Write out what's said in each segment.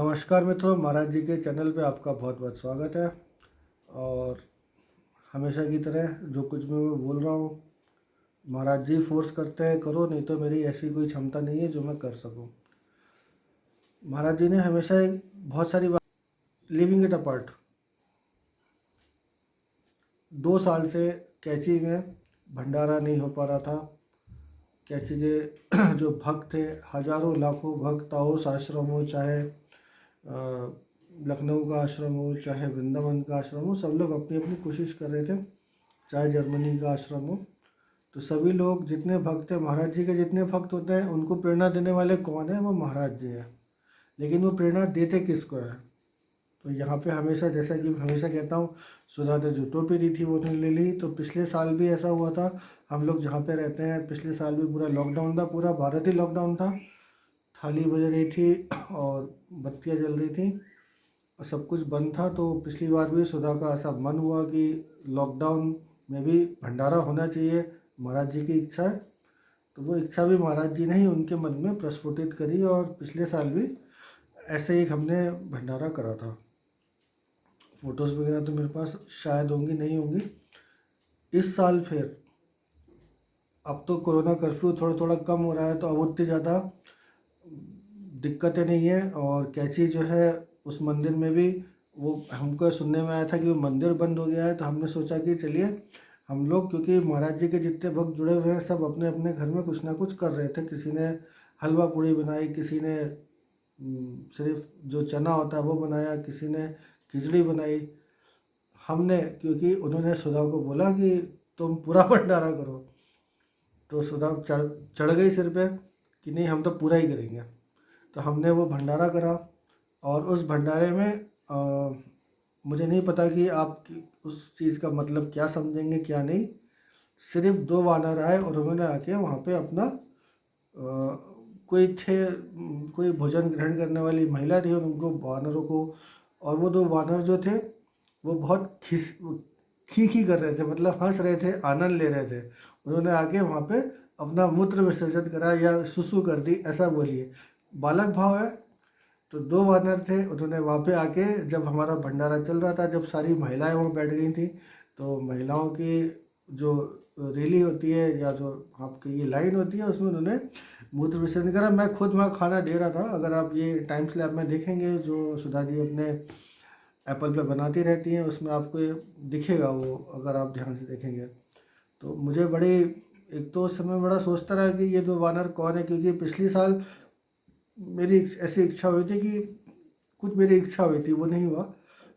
नमस्कार मित्रों, महाराज जी के चैनल पे आपका बहुत बहुत स्वागत है। और हमेशा की तरह जो कुछ भी मैं बोल रहा हूँ, महाराज जी फोर्स करते हैं करो, नहीं तो मेरी ऐसी कोई क्षमता नहीं है जो मैं कर सकूँ। महाराज जी ने हमेशा बहुत सारी बात लिविंग इट अपार्ट 2 साल से कैची में भंडारा नहीं हो पा रहा था। कैची के जो भक्त थे, हजारों लाखों भक्त, ताओस आश्रम हो, चाहे लखनऊ का आश्रम हो, चाहे वृंदावन का आश्रम हो, सब लोग अपनी अपनी कोशिश कर रहे थे। चाहे जर्मनी का आश्रम हो, तो सभी लोग जितने भक्त हैं, महाराज जी के जितने भक्त होते हैं, उनको प्रेरणा देने वाले कौन है? वो महाराज जी हैं। लेकिन वो प्रेरणा देते किसको है? तो यहाँ पे हमेशा, जैसा कि हमेशा कहता हूँ, सुधा ने जो टोपी दी थी वो उन्होंने ले ली। तो पिछले साल भी ऐसा हुआ था। हम लोग जहाँ पे रहते हैं, पिछले साल भी पूरा लॉकडाउन था, पूरा भारत ही लॉकडाउन था। थाली बज रही थी और बत्तियाँ जल रही थी और सब कुछ बंद था। तो पिछली बार भी सुधा का ऐसा मन हुआ कि लॉकडाउन में भी भंडारा होना चाहिए, महाराज जी की इच्छा है। तो वो इच्छा भी महाराज जी ने ही उनके मन में प्रस्फुटित करी और पिछले साल भी ऐसे ही हमने भंडारा करा था। फ़ोटोज़ वगैरह तो मेरे पास शायद होंगी, नहीं होंगी। इस साल फिर अब तो कोरोना कर्फ्यू थोड़ा थोड़ा कम हो रहा है, तो अब उतनी ज़्यादा दिक्कतें नहीं है। और कैची जो है, उस मंदिर में भी वो हमको सुनने में आया था कि वो मंदिर बंद हो गया है। तो हमने सोचा कि चलिए हम लोग, क्योंकि महाराज जी के जितने भक्त जुड़े हुए हैं, सब अपने अपने घर में कुछ ना कुछ कर रहे थे। किसी ने हलवा पूड़ी बनाई, किसी ने सिर्फ जो चना होता है वो बनाया, किसी ने खिचड़ी बनाई। हमने, क्योंकि उन्होंने सुधा को बोला कि तुम पूरा भंडारा करो, तो सुधा चढ़ गई सिर पे कि नहीं, हम तो पूरा ही करेंगे। तो हमने वो भंडारा करा। और उस भंडारे में मुझे नहीं पता कि आप उस चीज़ का मतलब क्या समझेंगे क्या नहीं। सिर्फ 2 वानर आए और उन्होंने आके वहाँ पे अपना कोई भोजन ग्रहण करने वाली महिला थी, उनको वानरों को, और वो 2 वानर जो थे वो बहुत खी कर रहे थे, मतलब हंस रहे थे, आनंद ले रहे थे। उन्होंने आके वहाँ पे अपना मूत्र विसर्जन करा या सुसु कर दी, ऐसा बोलिए, बालक भाव है। तो 2 वानर थे, उन्होंने वहाँ पे आके, जब हमारा भंडारा चल रहा था, जब सारी महिलाएं वहाँ बैठ गई थी, तो महिलाओं की जो रैली होती है या जो आपकी ये लाइन होती है, उसमें उन्होंने मूत्र विसर्जन करा। मैं खुद वहाँ खाना दे रहा था। अगर आप ये टाइम स्लैब में देखेंगे जो सुधा जी अपने एप्पल पे बनाती रहती हैं, उसमें आपको दिखेगा वो, अगर आप ध्यान से देखेंगे। तो मुझे एक तो उस समय बड़ा सोचता रहा कि ये 2 वानर कौन है, क्योंकि पिछले साल मेरी ऐसी इच्छा हुई थी कि कुछ मेरी इच्छा हुई थी, वो नहीं हुआ।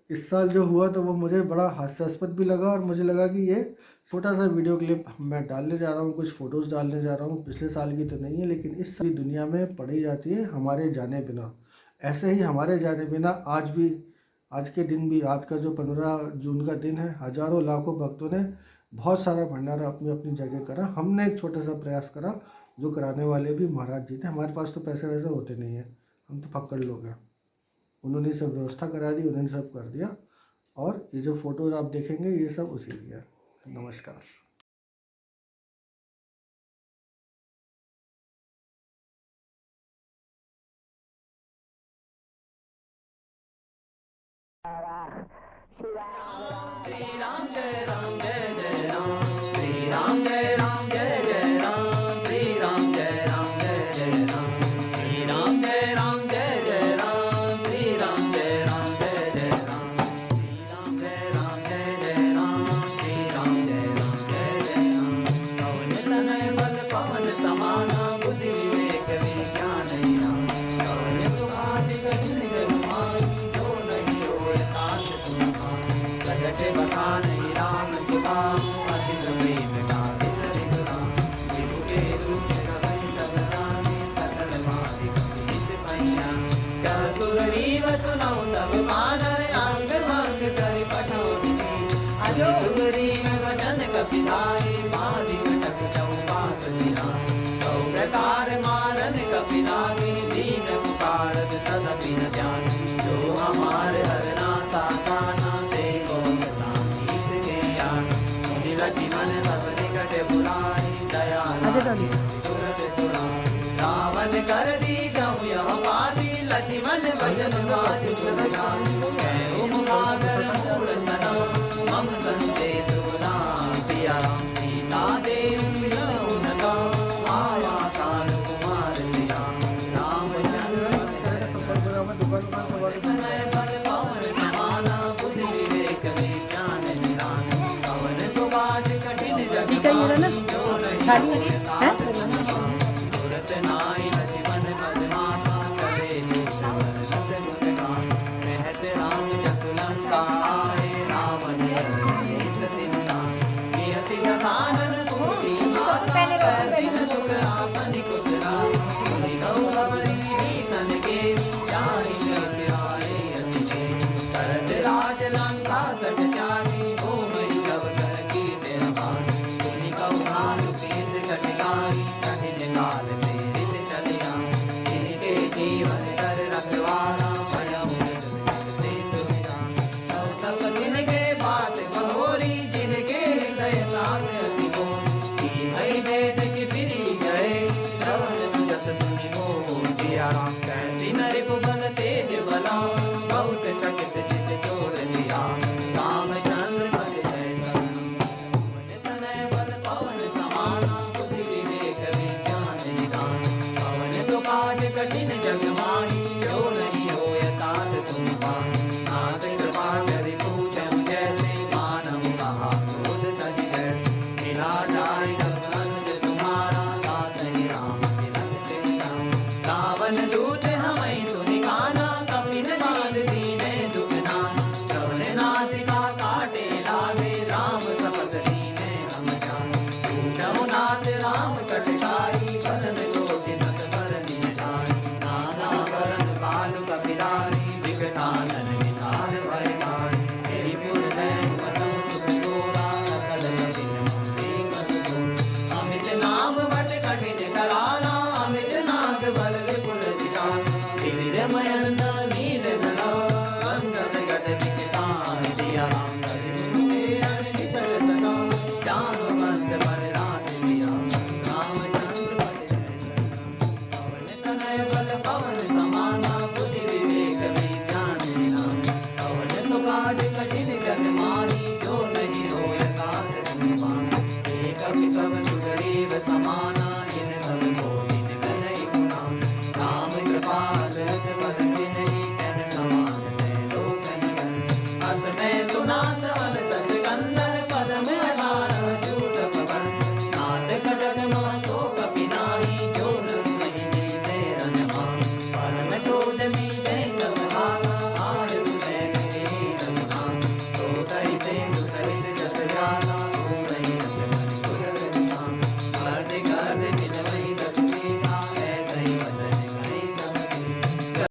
इस साल जो हुआ तो वो मुझे बड़ा हास्यास्पद भी लगा, और मुझे लगा कि ये छोटा सा वीडियो क्लिप मैं डालने जा रहा हूँ, कुछ फ़ोटोज़ डालने जा रहा हूँ। पिछले साल की तो नहीं है, लेकिन इस साल दुनिया में पढ़ी जाती है हमारे जाने बिना। ऐसे ही हमारे जाने बिना आज भी, आज के दिन भी, आज का जो 15 जून का दिन है, हजारों लाखों भक्तों ने बहुत सारा भंडारा अपनी अपनी जगह करा। हमने एक छोटा सा प्रयास करा, जो कराने वाले भी महाराज जी थे। हमारे पास तो पैसे वैसे होते नहीं हैं, हम तो फक्कड़ लोग हैं। उन्होंने सब व्यवस्था करा दी, उन्होंने सब कर दिया। और ये जो फ़ोटोज़ आप देखेंगे, ये सब उसी की है। नमस्कार। श्री राम जय राम जय जय राम, श्री राम जय राम जय जय राम, श्री राम जय राम जय जय राम, श्री राम जय राम जय जय राम, श्री राम जय राम जय जय राम, श्री राम जय राम जय जय राम, श्री राम जय राम जय जय राम। कौन तनय बल पवन समाना, बुद्धि विवेक विज्ञान राम, कौन तुम्हारी गति निगमान, जो नहीं होए कांत तुम्हारा, प्रगटे बखाने राम सुधाम, अति समय मिटा बिसरि गुराम, विभु के रूप रवि तब जाने, सकल मारि कपीस पैया, कह सुग्रीव सुनौ सब मानर, अंग भंग करि पठोधि, अति सुग्रीव भजन कपिधारी, बाधि कटक चौपास गिराए, कौ प्रकार मारन कपिलानी, दीन पुकारत तदपि न जानी, जो हमारे हरना साकाना, देखो सतानीस के ज्ञान, सुनि लक्ष्मण सब निकट बुलाए, दया तुरत छुड़ाए, रावण कर दी जाऊँ यह पाती, लक्ष्मण भजन वाजि गुण गान जय उमागर मूल सना मम संदेश सुनाम सिया राम सीता देव मिलऊ न गाम आया काल कुमार श्री राम रामचंद्र तनय बल पवन समाना बुद्धि विवेक विज्ञान निधान पवन सुभाष कठिन जग जो नहीं तात तुरत नाई जीवन पदमाता करे सुवर रस गुण गान कहत राम जस लंका आए रावण सती निशान बियसि दसानन कोटि माता कैसी न सुख आपनि कुशला सुनि गौ खबरि भीषण के जाहि जग आए अति के करत राज लंका सठ जाति भूमि जब कर कीर्ति अपार सुनि गौ भानु शेष कटकाई कठिन काल प्रेरित चलिया जिनके जीवन कर रखवारा भयउ से तुमिरा तब तक जिनके बात बहोरी जिनके हृदय सास अति को की भई भेद की फिरी गए श्रवण सुजस सुनि हो सिया राम कैसी नर बल तेज बला बहुत चकित चित चोर सिया रामचंद्र पद जय तनय बल पवन समाना बुद्धि विवेक विज्ञान निधान पवन सुकाज कठिन जग माही जो नहीं होय तात तुम पान नाथ कृपा करि पूछऊं जैसे मानव कहा क्रोध तज गए मिला जाय जब अनुज तुम्हारा तात ही राम तिलक तेरी राम रावण दूत हमें सुनि काना कपिन बांध दीने दुख नान श्रवण नासिका काटे लागे राम सपथ दीने हम जान पूछऊं नाथ राम कटकाई बदन कोटि सत पर निधान नाना वरण बालु कपिलारी